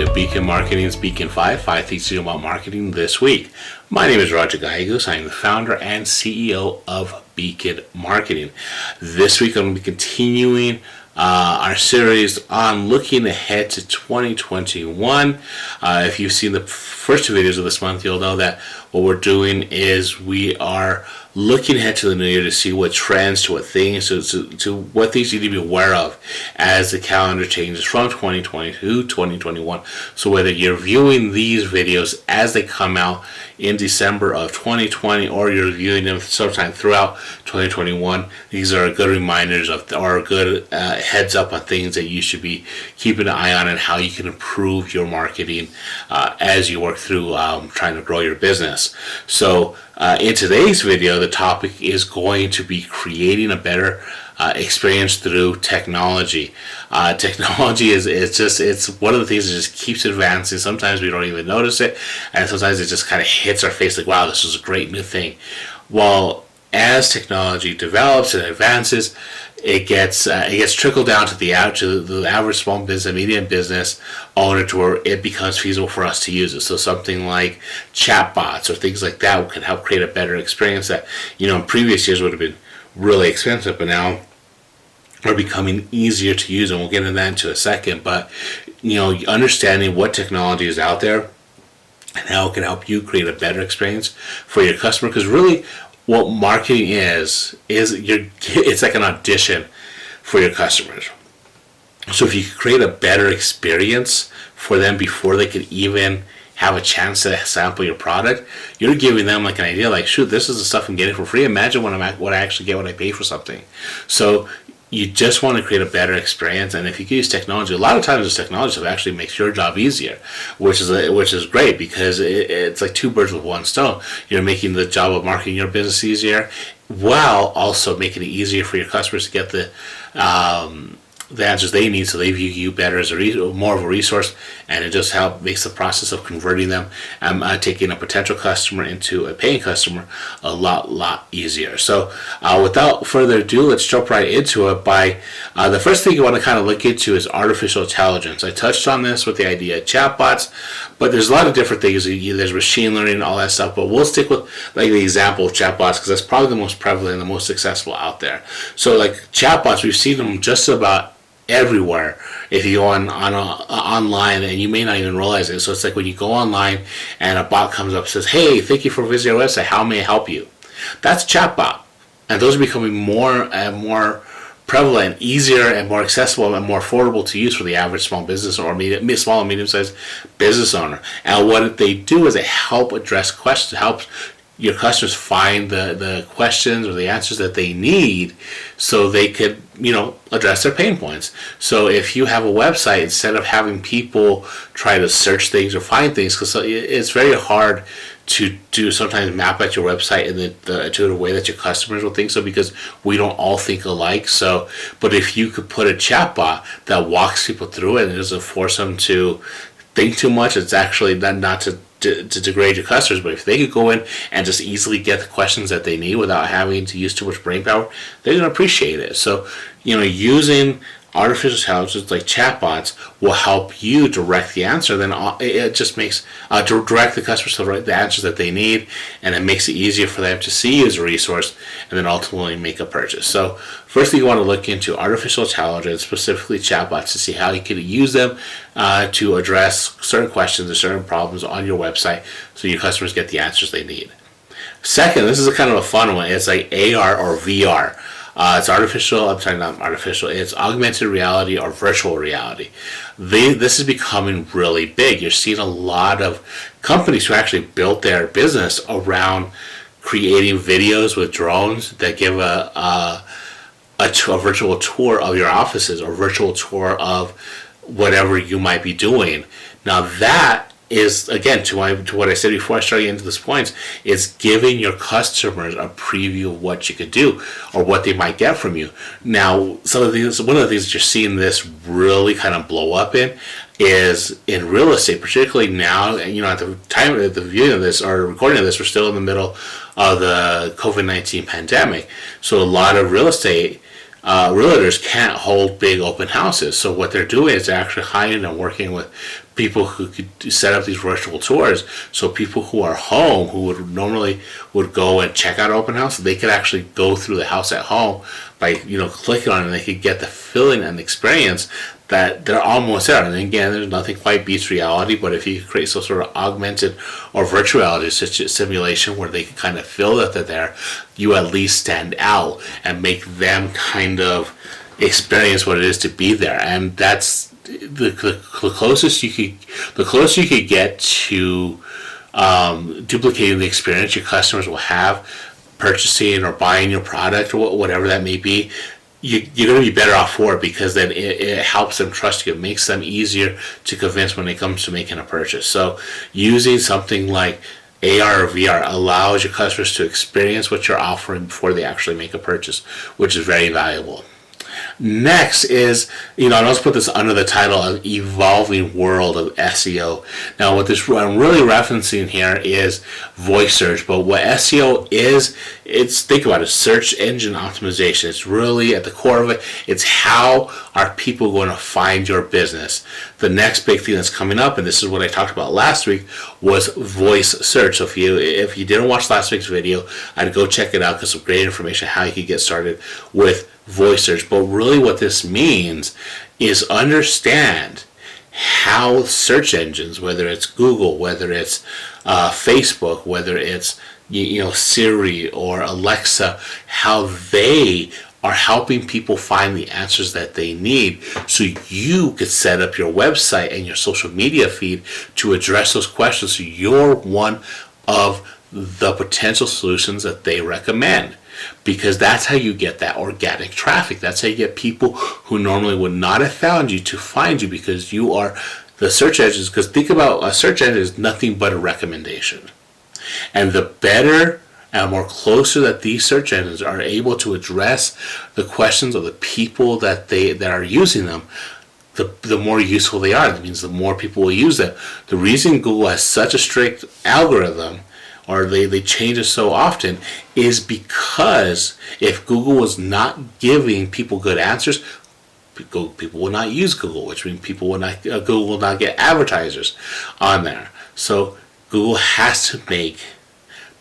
to Beacon Marketing's Beacon 5 things to do about marketing this week. My name is Roger Gallegos. I am the founder and CEO of Beacon Marketing. This week I'm going to be continuing our series on looking ahead to 2021. If you've seen the first two videos of this month, you'll know that what we're doing is we are looking ahead to the new year to see what trends, to what things, to what things you need to be aware of as the calendar changes from 2020 to 2021. So whether you're viewing these videos as they come out in December of 2020 or you're viewing them sometime throughout 2021, these are good reminders or good heads up on things that you should be keeping an eye on and how you can improve your marketing as you work through trying to grow your business. So in today's video, the topic is going to be creating a better experience through technology. Technology it's one of the things that just keeps advancing. Sometimes we don't even notice it, and sometimes it just kind of hits our face like, wow, this is a great new thing. Well, as technology develops and advances, it gets trickled down to the average small business, medium business owner, to where it becomes feasible for us to use it. So something like chatbots or things like that can help create a better experience that, in previous years would have been really expensive, but now are becoming easier to use, and we'll get into that in a second. But understanding what technology is out there and how it can help you create a better experience for your customer, because really what marketing is it's like an audition for your customers. So if you create a better experience for them before they could even have a chance to sample your product, you're giving them like an idea, like, shoot, this is the stuff I'm getting for free. Imagine what I actually get when I pay for something. So you just want to create a better experience, and if you can use technology, a lot of times this technology stuff actually makes your job easier, which is great, because it's like two birds with one stone. You're making the job of marketing your business easier, while also making it easier for your customers to get the answers they need, so they view you better as more of a resource, and it just makes the process of converting them and taking a potential customer into a paying customer a lot easier. So without further ado, let's jump right into it. The first thing you want to kind of look into is artificial intelligence. I touched on this with the idea of chatbots, but there's a lot of different things. There's machine learning and all that stuff, but we'll stick with like the example of chatbots because that's probably the most prevalent and the most successful out there. So like chatbots, we've seen them just about everywhere if you go online, and you may not even realize it. So it's like when you go online and a bot comes up and says, hey, thank you for visiting our website, how may I help you? That's a chatbot, and those are becoming more and more prevalent, easier and more accessible and more affordable to use for the average small business or small and medium-sized business owner. And what they do is they help address questions, help your customers find the questions or the answers that they need, so they could address their pain points. So if you have a website, instead of having people try to search things or find things, because it's very hard to sometimes map out your website in the way that your customers will think so, because we don't all think alike. So, but if you could put a chatbot that walks people through it and doesn't force them to think too much, it's actually not to degrade your customers, but if they could go in and just easily get the questions that they need without having to use too much brain power, they're going to appreciate it. So, using artificial intelligence like chatbots will help you direct the answer. Then it just makes to direct the customers to the answers that they need, and it makes it easier for them to see you as a resource and then ultimately make a purchase. So first thing you want to look into artificial intelligence, specifically chatbots, to see how you can use them to address certain questions or certain problems on your website so your customers get the answers they need. Second, this is a kind of a fun one. It's like AR or VR. It's it's augmented reality or virtual reality. This is becoming really big. You're seeing a lot of companies who actually built their business around creating videos with drones that give a virtual tour of your offices or virtual tour of whatever you might be doing. Now that is, again, to what I said before I started into this point, is giving your customers a preview of what you could do or what they might get from you. Now, one of the things that you're seeing this really kind of blow up in is in real estate, particularly now. At the time of the viewing of this or recording of this, we're still in the middle of the COVID-19 pandemic. So a lot of real estate realtors can't hold big open houses. So what they're doing is they're actually hiring and working with people who could set up these virtual tours, so people who are home, who would normally would go and check out open house, they could actually go through the house at home by clicking on it, and they could get the feeling and experience that they're almost there. And again, there's nothing quite beats reality, but if you create some sort of augmented or virtual reality simulation where they can kind of feel that they're there, you at least stand out and make them kind of experience what it is to be there. And that's the closest you could get to duplicating the experience your customers will have purchasing or buying your product or whatever that may be. You're going to be better off for it, because then it helps them trust you. It makes them easier to convince when it comes to making a purchase. So using something like AR or VR allows your customers to experience what you're offering before they actually make a purchase, which is very valuable. Next is, I'll also put this under the title of Evolving World of SEO. Now, what I'm really referencing here is voice search, but what SEO is, think about it, search engine optimization. It's really at the core of it. It's how are people going to find your business. The next big thing that's coming up, and this is what I talked about last week, was voice search. So if you didn't watch last week's video, I'd go check it out, because some great information how you can get started with voice search. But really what this means is understand how search engines, whether it's Google, whether it's Facebook, whether it's Siri or Alexa, how they are helping people find the answers that they need, so you could set up your website and your social media feed to address those questions, so you're one of the potential solutions that they recommend. Because that's how you get that organic traffic. That's how you get people who normally would not have found you to find you, because you are the search engines. Because think about a search engine is nothing but a recommendation. And the better and more closer that these search engines are able to address the questions of the people that are using them, the more useful they are. That means the more people will use them. The reason Google has such a strict algorithm, or they change it so often, is because if Google was not giving people good answers, people will not use Google, which means Google will not get advertisers on there. So Google has to make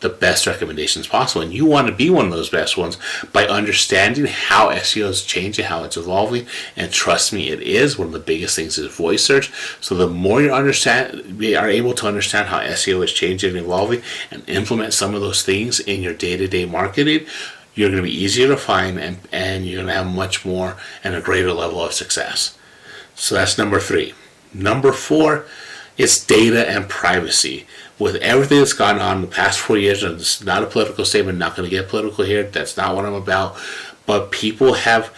the best recommendations possible, and you want to be one of those best ones by understanding how SEO is changing, how it's evolving. And trust me, it is. One of the biggest things is voice search. So the more you are able to understand how SEO is changing and evolving, and implement some of those things in your day-to-day marketing, you're going to be easier to find, and you're going to have much more and a greater level of success. So that's number 3. Number 4 is data and privacy. With everything that's gone on in the past 4 years, and it's not a political statement, not going to get political here, that's not what I'm about, but people have,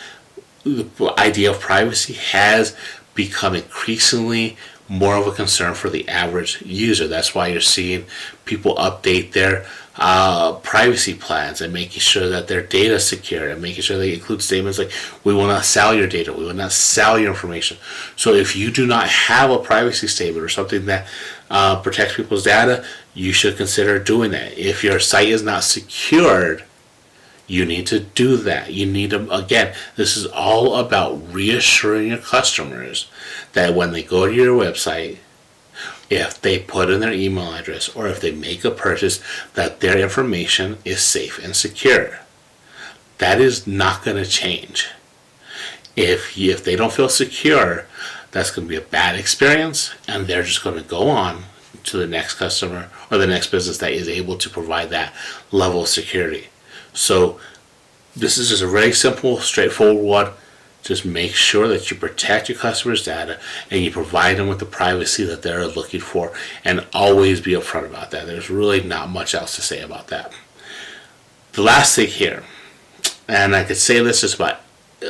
the idea of privacy has become increasingly more of a concern for the average user. That's why you're seeing people update their privacy plans and making sure that their data is secure, and making sure they include statements like, we will not sell your data, we will not sell your information. So if you do not have a privacy statement or something that protects people's data, you should consider doing that. If your site is not secured, you need to do that. You need to, again, this is all about reassuring your customers that when they go to your website, if they put in their email address or if they make a purchase, that their information is safe and secure. That is not going to change. If they don't feel secure, that's going to be a bad experience, and they're just going to go on to the next customer or the next business that is able to provide that level of security. So this is just a very simple, straightforward one. Just make sure that you protect your customers' data and you provide them with the privacy that they're looking for, and always be upfront about that. There's really not much else to say about that. The last thing here, and I could say this just about,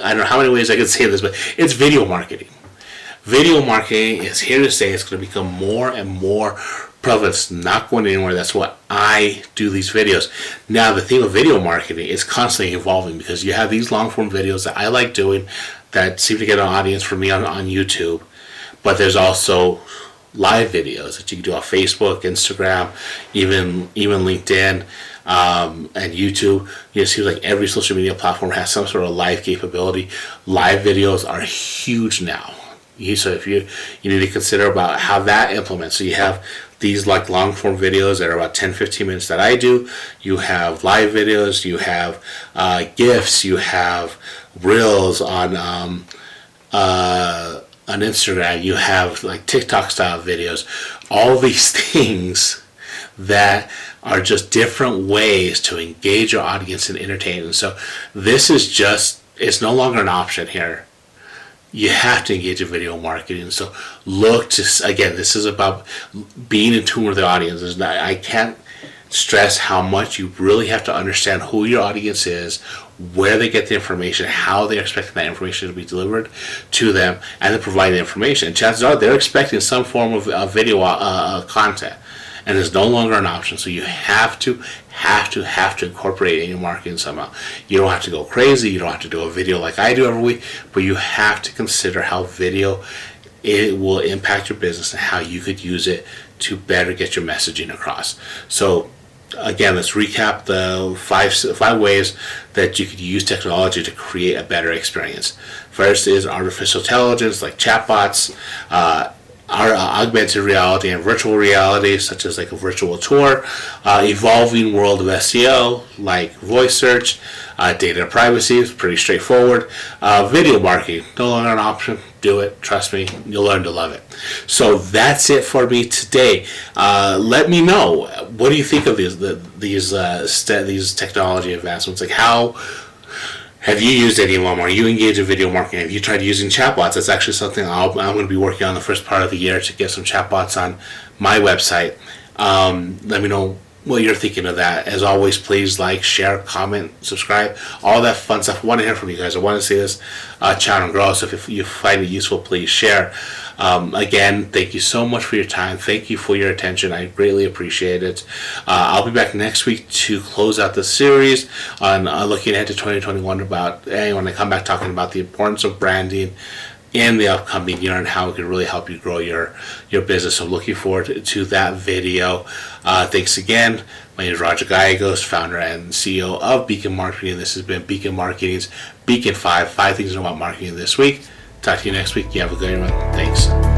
I don't know how many ways I could say this, but it's video marketing. Video marketing is here to stay. It's going to become more and more prevalent. It's not going anywhere. That's why I do these videos. Now, the theme of video marketing is constantly evolving, because you have these long form videos that I like doing that seem to get an audience for me on YouTube. But there's also live videos that you can do on Facebook, Instagram, even LinkedIn, and YouTube. It seems like every social media platform has some sort of live capability. Live videos are huge now. So if you need to consider about how that implements. So you have these like long form videos that are about 10-15 minutes that I do. You have live videos. You have GIFs. You have reels on Instagram. You have like TikTok style videos. All these things that are just different ways to engage your audience and entertain. And so this is just, it's no longer an option here. You have to engage in video marketing. So look to, again, this is about being in tune with the audience. I can't stress how much you really have to understand who your audience is, where they get the information, how they're expecting that information to be delivered to them, and then provide the information. And chances are they're expecting some form of video content. And it's no longer an option. So you have to incorporate it in your marketing somehow. You don't have to go crazy. You don't have to do a video like I do every week, but you have to consider how video it will impact your business and how you could use it to better get your messaging across. So again, let's recap the five ways that you could use technology to create a better experience. First is artificial intelligence, like chatbots, our augmented reality and virtual reality, such as like a virtual tour, evolving world of SEO, like voice search, data privacy is pretty straightforward. Video marketing, no longer an option. Do it. Trust me, you'll learn to love it. So that's it for me today. Let me know, what do you think of these technology advancements? Like, how have you used any of them? Are you engaged in video marketing? Have you tried using chatbots? That's actually something I'm going to be working on the first part of the year, to get some chatbots on my website. Let me know what you're thinking of that. As always, please like, share, comment, subscribe, all that fun stuff. I want to hear from you guys. I want to see this channel grow. So if you find it useful, please share. Again, thank you so much for your time. Thank you for your attention. I greatly appreciate it. I'll be back next week to close out the series on looking ahead to 2021, when I come back talking about the importance of branding in the upcoming year and how it can really help you grow your business. So looking forward to that video. Thanks again. My name is Roger Gallegos, founder and CEO of Beacon Marketing. This has been Beacon Marketing's Beacon 5 things to know about marketing this week. Talk to you next week. You have a good one. Thanks.